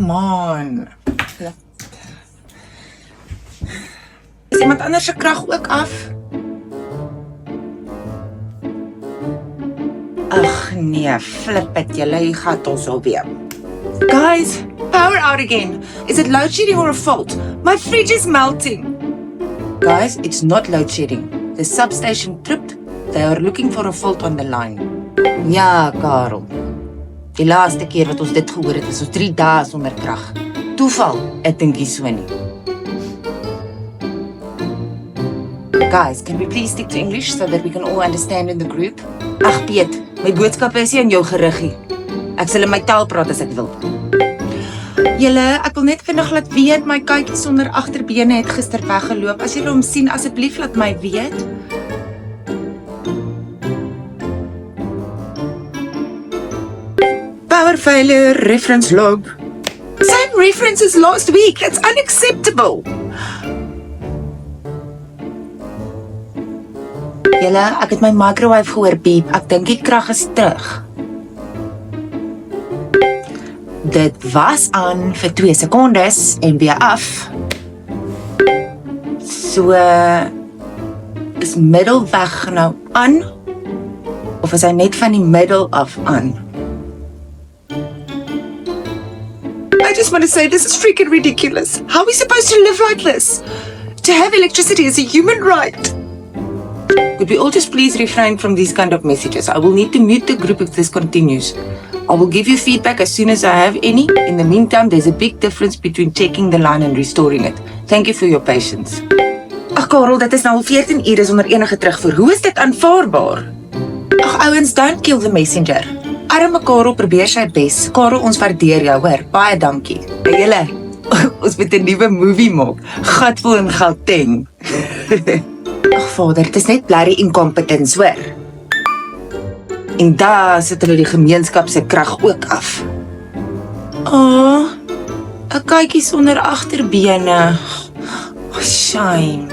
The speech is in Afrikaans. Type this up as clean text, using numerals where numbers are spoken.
come on. Is iemand anders se krag ook af? Ag nee, flip it, jy gaat ons alweer. Guys, power out again. Is it load shedding or a fault? My fridge is melting. Guys, it's not load shedding. The substation tripped. They are looking for a fault on the line. Ja, Karel. Die laaste keer wat ons dit gehoor het, is ons 3 dae sonder krag. Toeval, ek dink nie so nie. Guys, can we please stick to English so that we can all understand in the group? Ag Piet, my boodskap is nie aan jou gerig nie. Ek sal in my taal praat as ek wil. Julle, ek wil net vinnig laat weet, my katjie sonder agterbene het gister weggeloop. As julle hom sien, asseblief laat my weet. Power failure, reference log. Same reference as last week. That's unacceptable. Julle, ek het my microwave gehoor beep. Ek dink die krag is terug. Dit was aan vir 2 sekondes en weer af. So, is middelweg nou aan? Of is hy net van die middel af aan? I just want to say this is freaking ridiculous. How are we supposed to live like this? To have electricity is a human right. Could we all just please refrain from these kind of messages? I will need to mute the group if this continues. I will give you feedback as soon as I have any. In the meantime, there's a big difference between taking the line and restoring it. Thank you for your patience. Ag Karel, dit is nou al 14 ure sonder enige terugvoer. Hoe is dit aanvaarbaar? Ag ouens, don't kill the messenger. Arme Karel probeer sy bes. Karel, ons waardeer jou, hoor. Baie dankie. By julle, ons moet 'n nuwe movie maak. Gatvol in Gauteng. Ag vader, dit is net blerrie incompetence, hoor. En daar sit hulle die gemeenskap se krag ook af. Oh, 'n katjie sonder agterbene. Oh, shame.